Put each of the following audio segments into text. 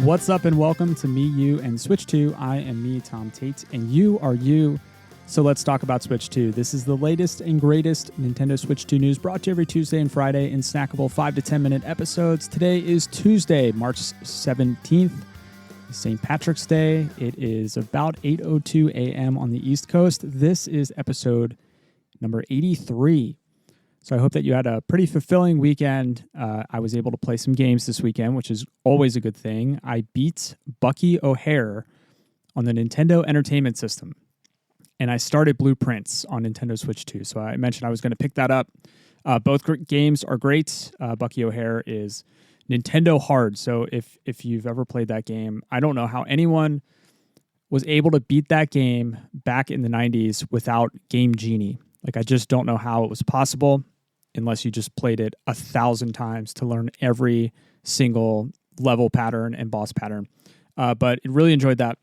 What's up and welcome to Me, You, and Switch 2. I am me, Tom Tate, and you are you. So let's talk about Switch 2. This is the latest and greatest Nintendo Switch 2 news brought to you every Tuesday and Friday in snackable 5 to 10 minute episodes. Today is Tuesday, March 17th, St. Patrick's Day. It is about 8:02 a.m. on the East Coast. This is episode number 83. So I hope that you had a pretty fulfilling weekend. I was able to play some games this weekend, which is always a good thing. I beat Bucky O'Hare on the Nintendo Entertainment System, and I started Blueprints on Nintendo Switch 2. So I mentioned I was going to pick that up. Both games are great. Bucky O'Hare is Nintendo hard. So if you've ever played that game, I don't know how anyone was able to beat that game back in the 90s without Game Genie. Like, I just don't know how it was possible, unless you just played it 1,000 times to learn every single level pattern and boss pattern. But I really enjoyed that.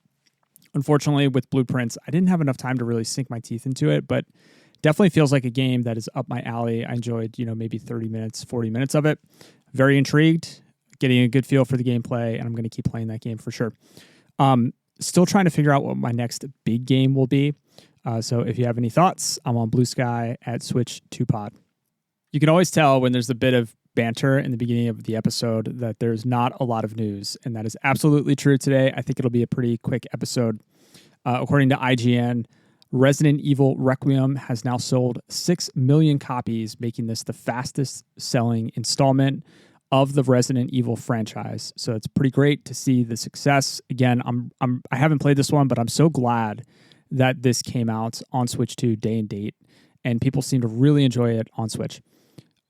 Unfortunately, with Blueprints, I didn't have enough time to really sink my teeth into it, but definitely feels like a game that is up my alley. I enjoyed, maybe 30 minutes, 40 minutes of it. Very intrigued, getting a good feel for the gameplay, and I'm going to keep playing that game for sure. Still trying to figure out what my next big game will be. So if you have any thoughts, I'm on Blue Sky at Switch2Pod. You can always tell when there's a bit of banter in the beginning of the episode that there's not a lot of news, and that is absolutely true today. I think it'll be a pretty quick episode. According to IGN, Resident Evil Requiem has now sold 6 million copies, making this the fastest selling installment of the Resident Evil franchise. So it's pretty great to see the success. Again, I haven't played this one, but I'm so glad that this came out on Switch 2 day and date, and people seem to really enjoy it on Switch.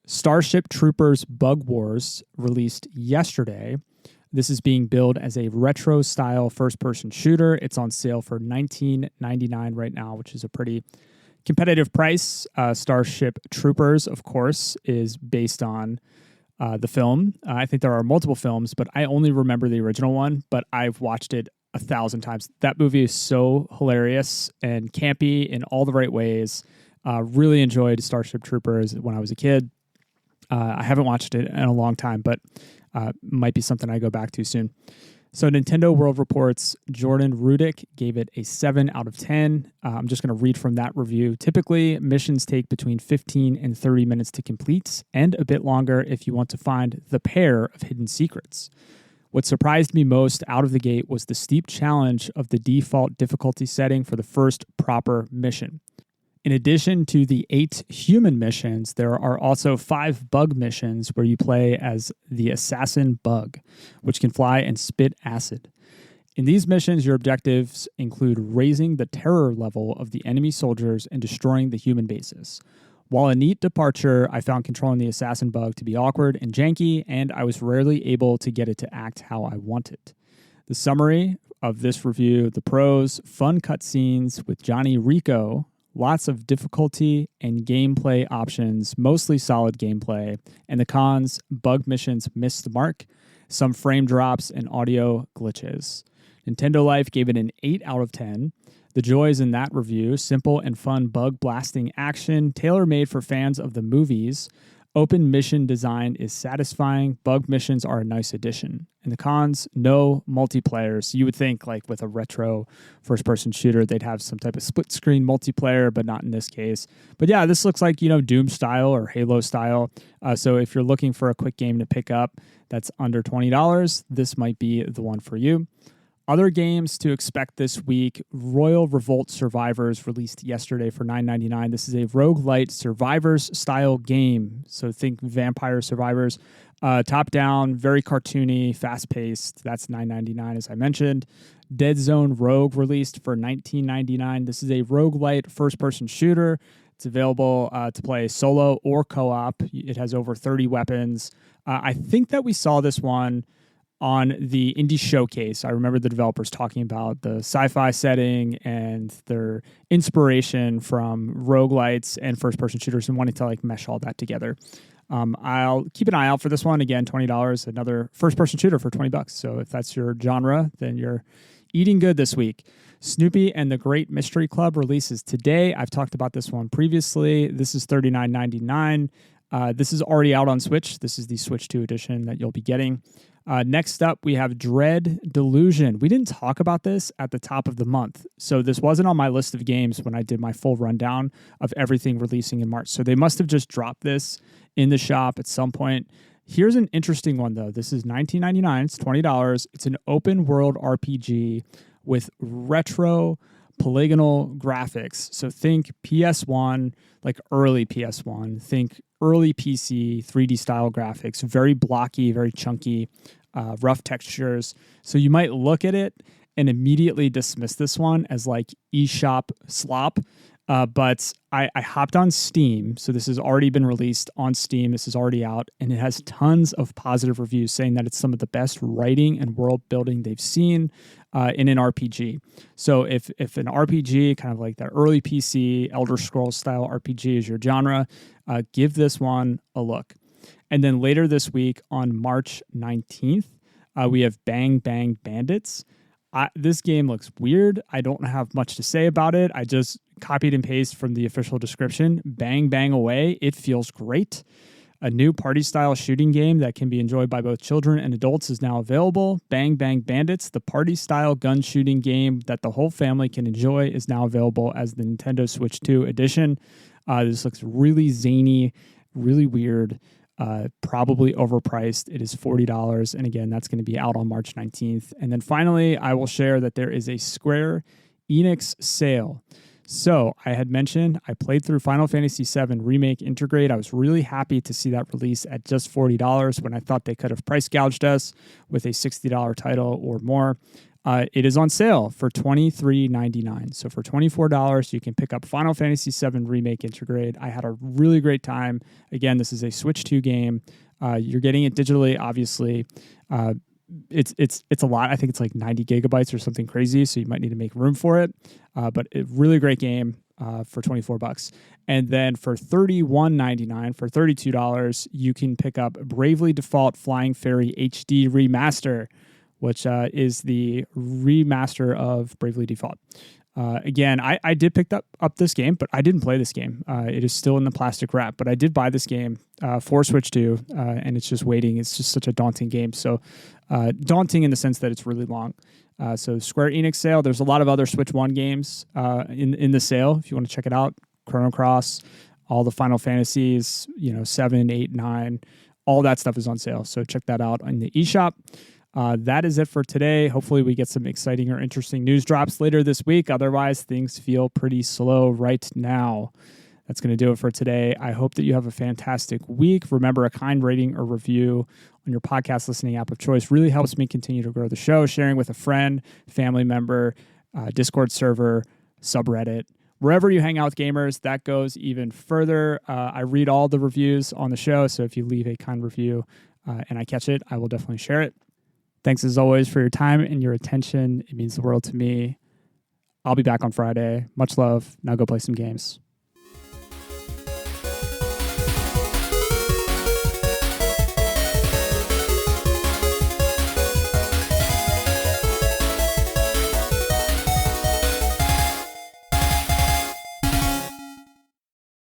Starship Troopers Bug Wars released yesterday. This is being billed as a retro-style first-person shooter. It's on sale for $19.99 right now, which is a pretty competitive price. Starship Troopers, of course, is based on the film. I think there are multiple films, but I only remember the original one, but I've watched it 1,000 times. That movie is so hilarious and campy in all the right ways. Really enjoyed Starship Troopers when I was a kid. I haven't watched it in a long time, but might be something I go back to soon. So Nintendo World Report's Jordan Rudick gave it a 7 out of 10. I'm just going to read from that review. Typically, missions take between 15 and 30 minutes to complete, and a bit longer if you want to find the pair of hidden secrets. What surprised me most out of the gate was the steep challenge of the default difficulty setting for the first proper mission. In addition to the 8 human missions, there are also 5 bug missions where you play as the assassin bug, which can fly and spit acid. In these missions, your objectives include raising the terror level of the enemy soldiers and destroying the human bases. While a neat departure, I found controlling the assassin bug to be awkward and janky, and I was rarely able to get it to act how I wanted. The summary of this review: the pros, fun cutscenes with Johnny Rico, lots of difficulty and gameplay options, mostly solid gameplay, and the cons: bug missions missed the mark, some frame drops, and audio glitches. Nintendo Life gave it an 8 out of 10. The joys in that review: simple and fun bug blasting action, tailor-made for fans of the movies. Open mission design is satisfying. Bug missions are a nice addition. And the cons: no multiplayer. So you would think, like with a retro first-person shooter, they'd have some type of split-screen multiplayer, but not in this case. But yeah, this looks like, Doom style or Halo style. So if you're looking for a quick game to pick up that's under $20, this might be the one for you. Other games to expect this week: Royal Revolt Survivors released yesterday for $9.99. This is a roguelite Survivors-style game. So think Vampire Survivors. Top-down, very cartoony, fast-paced. That's $9.99, as I mentioned. Dead Zone Rogue released for $19.99. This is a roguelite first-person shooter. It's available to play solo or co-op. It has over 30 weapons. I think that we saw this one on the indie showcase. I remember the developers talking about the sci-fi setting and their inspiration from roguelites and first-person shooters and wanting to mesh all that together. I'll keep an eye out for this one. Again, $20, another first-person shooter for $20. So if that's your genre, then you're eating good this week. Snoopy and the Great Mystery Club releases today. I've talked about this one previously. This is $39.99. This is already out on Switch. This is the Switch 2 edition that you'll be getting. Next up, we have Dread Delusion. We didn't talk about this at the top of the month, so this wasn't on my list of games when I did my full rundown of everything releasing in March. So they must have just dropped this in the shop at some point. Here's an interesting one, though. This is $19.99. It's $20. It's an open world RPG with retro polygonal graphics. So think PS1, like early PS1. Think early PC 3D style graphics. Very blocky, very chunky, rough textures. So you might look at it and immediately dismiss this one as like eShop slop. But I hopped on Steam, so this has already been released on Steam. This is already out, and it has tons of positive reviews saying that it's some of the best writing and world building they've seen in an RPG. So if an RPG, kind of like that early PC, Elder Scrolls style RPG is your genre, give this one a look. And then later this week on March 19th, we have Bang Bang Bandits. This game looks weird. I don't have much to say about it. I just copied and pasted from the official description. Bang, bang away. It feels great. A new party-style shooting game that can be enjoyed by both children and adults is now available. Bang Bang Bandits, the party-style gun shooting game that the whole family can enjoy, is now available as the Nintendo Switch 2 edition. This looks really zany, really weird. Probably overpriced. It is $40. And again, that's going to be out on March 19th. And then finally, I will share that there is a Square Enix sale. So I had mentioned I played through Final Fantasy VII Remake Intergrade. I was really happy to see that release at just $40 when I thought they could have price gouged us with a $60 title or more. It is on sale for $23.99. So for $24, you can pick up Final Fantasy VII Remake Intergrade. I had a really great time. Again, this is a Switch 2 game. You're getting it digitally, obviously. It's a lot. I think it's like 90 gigabytes or something crazy, so you might need to make room for it. But a really great game for $24. And then for $31.99, for $32, you can pick up Bravely Default Flying Fairy HD Remaster, which is the remaster of Bravely Default. Again, I did pick up this game, but I didn't play this game. It is still in the plastic wrap, but I did buy this game for Switch 2, and it's just waiting. It's just such a daunting game. So daunting in the sense that it's really long. So Square Enix sale, there's a lot of other Switch 1 games in the sale if you want to check it out. Chrono Cross, all the Final Fantasies, 7, 8, 9, all that stuff is on sale. So check that out on the eShop. That is it for today. Hopefully we get some exciting or interesting news drops later this week. Otherwise, things feel pretty slow right now. That's going to do it for today. I hope that you have a fantastic week. Remember, a kind rating or review on your podcast listening app of choice really helps me continue to grow the show. Sharing with a friend, family member, Discord server, subreddit, wherever you hang out with gamers, that goes even further. I read all the reviews on the show, so if you leave a kind review and I catch it, I will definitely share it. Thanks as always for your time and your attention. It means the world to me. I'll be back on Friday. Much love. Now go play some games.